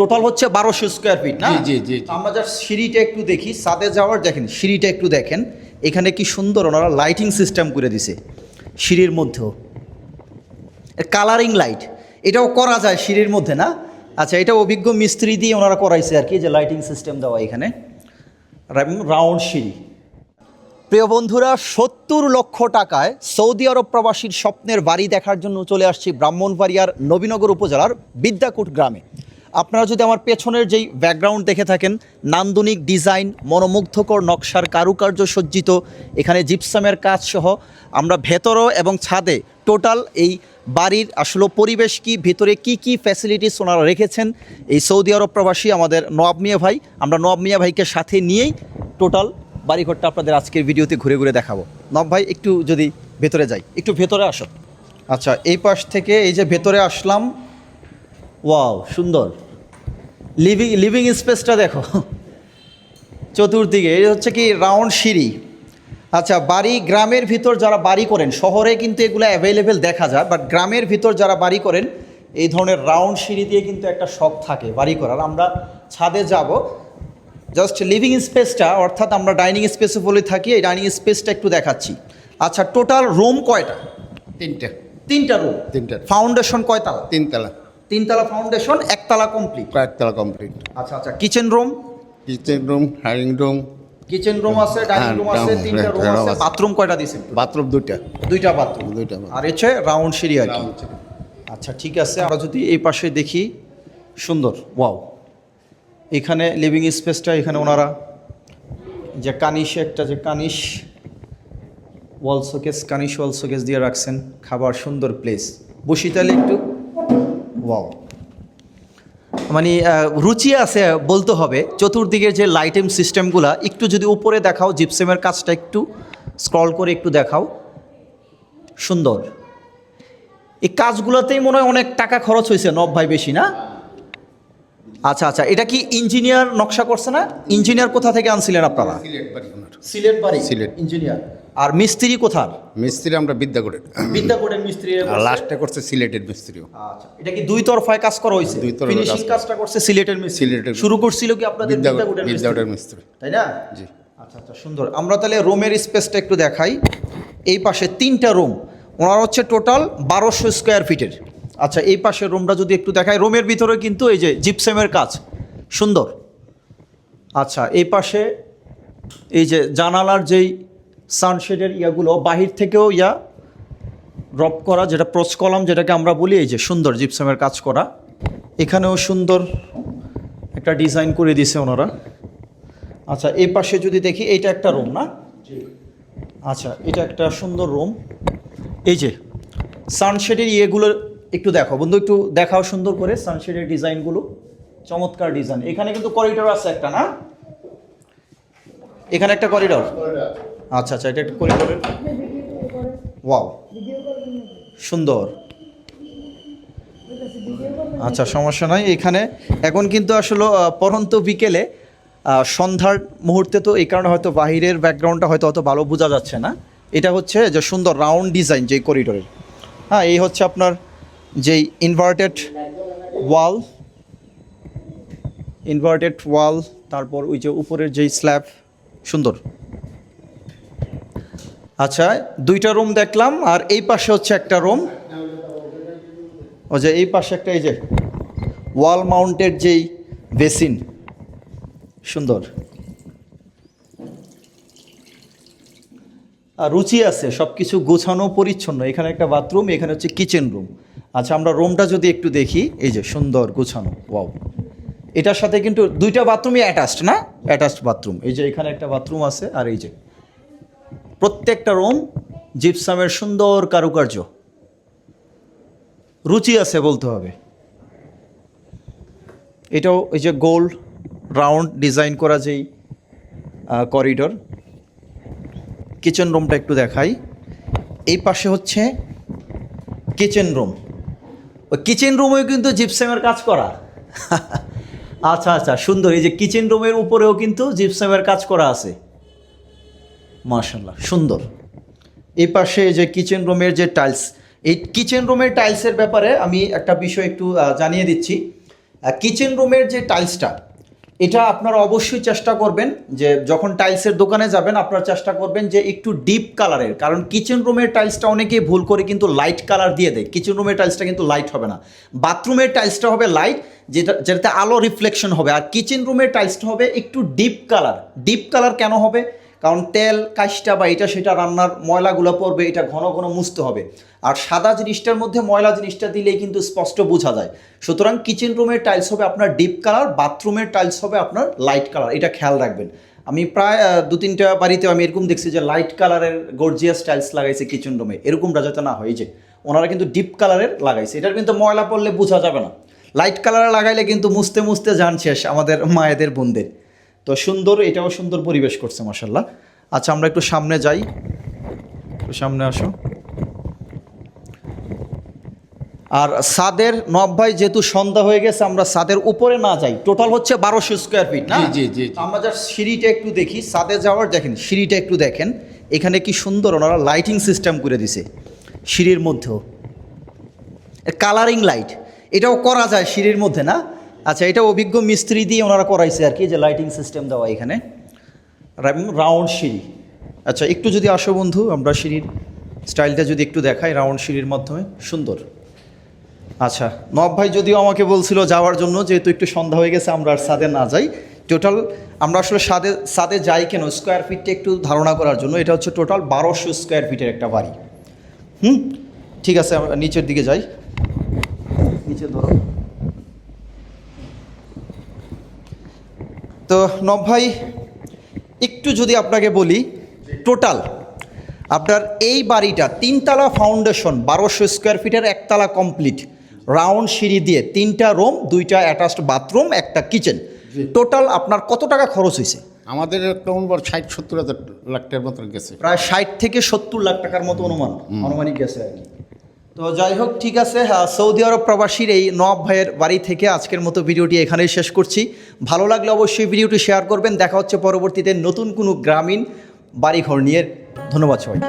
Total হচ্ছে 1200 square feet না? জি জি জি। আমরা জাস্ট সিঁড়িটা একটু দেখি, ছাদে যাওয়ার দেখেন সিঁড়িটা একটু দেখেন, এখানে কি সুন্দর ওনারা লাইটিং সিস্টেম করে দিছে সিঁড়ির মধ্যেও, কালারিং লাইট এটাও করা যায় সিঁড়ির মধ্যে না? আচ্ছা, এটা অভিজ্ঞ মিস্ত্রি দিয়ে ওনারা করাইছে আর কি, যে লাইটিং সিস্টেম দেওয়া এখানে, রাউন্ড সিঁড়ি। প্রিয় বন্ধুরা, 70 লক্ষ টাকায় সৌদি আরব প্রবাসীর স্বপ্নের বাড়ি দেখার জন্য চলে আসছি ব্রাহ্মণবাড়িয়ার নবীনগর উপজেলার বিদ্যাকুট গ্রামে। আপনারা যদি আমার পেছনের যেই ব্যাকগ্রাউন্ড দেখে থাকেন, নান্দনিক ডিজাইন, মনোমুগ্ধকর নকশার কারুকার্য সজ্জিত, এখানে জিপসামের কাজ সহ আমরা ভেতরও এবং ছাদে টোটাল এই বাড়ির আসলে পরিবেশ কি, ভিতরে কি কি ফ্যাসিলিটিস ওনারা রেখেছেন এই সৌদি আরব প্রবাসী আমাদের নওয়াব মিয়া ভাই। আমরা নওয়াব মিয়া ভাইকে সাথে নিয়েই টোটাল বাড়িঘরটা আপনাদের আজকের ভিডিওতে ঘুরে ঘুরে দেখাবো। নওয়াব ভাই একটু যদি ভেতরে যাই, একটু ভেতরে আসো। আচ্ছা, এই পাশ থেকে এই যে ভেতরে আসলাম, ওয়াও সুন্দর লিভিং স্পেসটা দেখো চতুর্দিকে। এই হচ্ছে কি রাউন্ড সিঁড়ি। আচ্ছা, বাড়ি গ্রামের ভিতর যারা বাড়ি করেন, শহরে কিন্তু এগুলো অ্যাভেলেবেল দেখা যায়, বাট গ্রামের ভিতর যারা বাড়ি করেন এই ধরনের রাউন্ড সিঁড়ি দিয়ে কিন্তু একটা শখ থাকে বাড়ি করার। আমরা ছাদে যাব, জাস্ট লিভিং স্পেসটা, অর্থাৎ আমরা ডাইনিং স্পেসে বলে থাকি, এই ডাইনিং স্পেসটা একটু দেখাচ্ছি। আচ্ছা, টোটাল রুম কয়টা? তিনটা রুম। ফাউন্ডেশন কয়তলা? তিনতলা ফাউন্ডেশন, একতলা কমপ্লিট। আচ্ছা আচ্ছা, kitchen room dining room. Kitchen room আছে, ডাইনিং রুম আছে, তিনটা রুম আছে। বাথরুম কয়টা দিয়েছেন? বাথরুম দুইটা বাথরুম। আর হচ্ছে রাউন্ড সিঁড়ি আর কি। আচ্ছা ঠিক আছে, আমরা যদি এই পাশে দেখি, সুন্দর, ওয়াও। এখানে লিভিং স্পেসটা, এখানে ওনারা যে কানিশে একটা যে কানিশ ওয়াল শোকেস, কানিশ ওয়াল শোকেস দিয়ে রাখছেন, খাবার সুন্দর প্লেস। বসি তাহলে একটু, ওয়াও, মানে রুচি আছে বলতে হবে। চতুর্দিকের যে লাইটিং সিস্টেমগুলো একটু যদি উপরে দেখাও, জিপসামের কাজটা একটু স্ক্রল করে একটু দেখাও, সুন্দর। এই কাজগুলোতেই মনে হয় অনেক টাকা খরচ হয়েছে নব ভাই, বেশি না? আচ্ছা আচ্ছা, এটা কি ইঞ্জিনিয়ার নকশা করছে না? ইঞ্জিনিয়ার কোথা থেকে আনছিলেন আপনারা? সিলেট বাড়ি, সিলেট ইঞ্জিনিয়ার। আর মিস্ত্রি কোথার? মিস্ত্রি আমরা বিদ্যাকোটের মিস্ত্রি, লাস্টে করছে সিলেটের মিস্ত্রিও। আচ্ছা, এটা কি দুই তরফায় কাজ করা হয়েছে? দুই তরফায় ফিনিশিং কাজ কাজটা করছে সিলেটের মিস্ত্রি। শুরু করছিল কি আপনাদের বিদ্যাকোটের মিস্ত্রি, তাই না? জি। আচ্ছা আচ্ছা, সুন্দর। আমরা তাহলে রুমের স্পেসটা একটু দেখাই। এই পাশে তিনটা রুম, ওনার হচ্ছে টোটাল 1200 স্কোয়ার ফিটের। আচ্ছা, এই পাশের রুমটা যদি একটু দেখাই, রুমের ভিতরে কিন্তু এই যে জিপসামের কাজ সুন্দর। আচ্ছা, এই পাশে এই যে জানালার যেই সানশেডের ইয়াগুলো বাহির থেকেও ড্রপ করা, যেটা প্রোচ কলাম যেটাকে আমরা বলি, এই যে সুন্দর জিপসামের কাজ করা। এখানেও সুন্দর একটা ডিজাইন করে দিয়েছে ওনারা। আচ্ছা, এই পাশে যদি দেখি, এইটা একটা রুম না? আচ্ছা, এটা একটা সুন্দর রুম। এই যে সানশেডের ইয়েগুলো একটু দেখো বন্ধু, একটু দেখাও সুন্দর করে সানশেডের ডিজাইনগুলো, চমৎকার ডিজাইন। এখানে কিন্তু করিডোর আছে একটা না? এখানে একটা করিডোর। আচ্ছা আচ্ছা, এটা একটা করিডোরের, ওয়াও সুন্দর। আচ্ছা, সমস্যা নাই। এখানে এখন কিন্তু আসলে পরন্ত বিকেলে, সন্ধ্যার মুহূর্তে, তো এই কারণে হয়তো বাহিরের ব্যাকগ্রাউন্ডটা হয়তো অত ভালো বোঝা যাচ্ছে না। এটা হচ্ছে যে সুন্দর রাউন্ড ডিজাইন যেই করিডোরের। হ্যাঁ, এই হচ্ছে আপনার যেই ইনভার্টেড ওয়াল, তারপর ওই যে উপরের যেই স্ল্যাব, সুন্দর। আচ্ছা, দুইটা রুম দেখলাম, আর এই পাশে হচ্ছে একটা রুম। ও যে এই পাশে একটা, এই যে ওয়াল মাউন্টেড যেই বেসিন, সুন্দর। আর রুচি আছে, সব কিছু গোছানো পরিচ্ছন্ন। এখানে একটা বাথরুম, এখানে হচ্ছে কিচেন রুম। আচ্ছা, আমরা রুমটা যদি একটু দেখি, এই যে সুন্দর গোছানো, ওয়াও। এটার সাথে কিন্তু দুইটা বাথরুমই অ্যাটাচড না? Attached bathroom. এই যে এখানে একটা বাথরুম আছে, আর এই যে প্রত্যেকটা রুম জিপসামের সুন্দর কারুকার্য, রুচি আছে বলতে হবে। এটাও এই যে গোল্ড রাউন্ড ডিজাইন করা যেই করিডোর। কিচেন রুমটা একটু দেখাই। এই পাশে হচ্ছে কিচেন রুম। ওই কিচেন রুমেও কিন্তু জিপসামের কাজ করা। আচ্ছা আচ্ছা, সুন্দর। এই যে কিচেন রুমের উপরেও কিন্তু জিপসামের কাজ করা আছে, মাশাআল্লাহ সুন্দর। এই পাশে যে কিচেন রুমের যে টাইলস, এই কিচেন রুমের টাইলসের ব্যাপারে আমি একটা বিষয় একটু জানিয়ে দিচ্ছি। কিচেন রুমের যে টাইলসটা, এটা আপনারা অবশ্যই চেষ্টা করবেন যে যখন টাইলসের দোকানে যাবেন আপনারা চেষ্টা করবেন যে একটু ডিপ কালারের, কারণ কিচেন রুমের টাইলসটা অনেকেই ভুল করে কিন্তু লাইট কালার দিয়ে দেয়। কিচেন রুমের টাইলসটা কিন্তু লাইট হবে না, বাথরুমের টাইলসটা হবে লাইট, যেটাতে আলো রিফ্লেকশন হবে। আর কিচেন রুমের টাইলসটা হবে একটু ডিপ কালার। ডিপ কালার কেন হবে? কারণ তেল কাজটা বা এটা সেটা রান্নার ময়লাগুলো পড়বে, এটা ঘন ঘন মুছতে হবে। আর সাদা জিনিসটার মধ্যে ময়লা জিনিসটা দিলেই কিন্তু স্পষ্ট বোঝা যায়। সুতরাং কিচেন রুমের টাইলস হবে আপনার ডিপ কালার, বাথরুমের টাইলস হবে আপনার লাইট কালার, এটা খেয়াল রাখবেন। আমি প্রায় 2-3টা বাড়িতে আমি এরকম দেখছি যে লাইট কালারের গর্জিয়াস টাইলস লাগাইছে কিচেন রুমে, এরকমটা যাতে না হয়। এই যে ওনারা কিন্তু ডিপ কালারের লাগাইছে, এটার কিন্তু ময়লা পড়লে বোঝা যাবে না। লাইট কালারে লাগাইলে কিন্তু মুছতে মুছতে যান শেষ আমাদের মায়েদের বোনদের। তো সুন্দর, এটাও সুন্দর পরিবেশ করছে মাশাআল্লাহ। আচ্ছা আমরা একটু সামনে যাই, একটু সামনে আসো। আর ছাদের নব ভাই যেহেতু সন্ধ্যা হয়ে গেছে, আমরা ছাদের উপরে না যাই। টোটাল হচ্ছে 1200 স্কোয়ার ফিট না? জি, জি, জি। আমরা যার সিঁড়িটা একটু দেখি, ছাদে যাওয়ার দেখেন সিঁড়িটা একটু দেখেন, এখানে কি সুন্দর ওনারা লাইটিং সিস্টেম করে দিছে সিঁড়ির মধ্যেও, কালারিং লাইট, এটাও করা যায় সিঁড়ির মধ্যে না? আচ্ছা এটা অভিজ্ঞ মিস্ত্রি দিয়ে ওনারা করাইছে আর কি, যে লাইটিং সিস্টেম দেওয়া এখানে, রাউন্ড সিঁড়ি। আচ্ছা একটু যদি আসো বন্ধু, আমরা সিঁড়ির স্টাইলটা যদি একটু দেখাই রাউন্ড সিঁড়ির মাধ্যমে, সুন্দর। আচ্ছা নব ভাই যদিও আমাকে বলছিল যাওয়ার জন্য, যেহেতু একটু সন্ধ্যা হয়ে গেছে আমরা আর ছাদে না যাই। টোটাল আমরা আসলে ছাদে যাই কেন, স্কোয়ার ফিটটা একটু ধারণা করার জন্য। এটা হচ্ছে টোটাল 1200 স্কোয়ার ফিটের একটা বাড়ি। ঠিক আছে আমরা নিচের দিকে যাই, নিচে ধরো। তো নব ভাই একটু যদি আপনাকে বলি, টোটাল আপনার এই বাড়িটা 3তলা ফাউন্ডেশন, 1200 স্কোয়ার ফিটের, একতলা কমপ্লিট, রাউন্ড সিঁড়ি দিয়ে 3টা রুম, 2টা অ্যাটাচড বাথরুম, একটা কিচেন, টোটাল আপনার কত টাকা খরচ হয়েছে? আমাদের কেমন 60-70 হাজার লাখ টাকার মতো গেছে। প্রায় 60 থেকে 70 লাখ টাকার মতো আনুমানিক গেছে আর কি। তো যাই হোক ঠিক আছে, হ্যাঁ, সৌদি আরব প্রবাসীর এই নওয়াব ভাইয়ের বাড়ি থেকে আজকের মতো ভিডিওটি এখানেই শেষ করছি। ভালো লাগলে অবশ্যই ভিডিওটি শেয়ার করবেন। দেখা হচ্ছে পরবর্তীতে নতুন কোনো গ্রামীণ বাড়িঘর নিয়ে। ধন্যবাদ সবাইকে।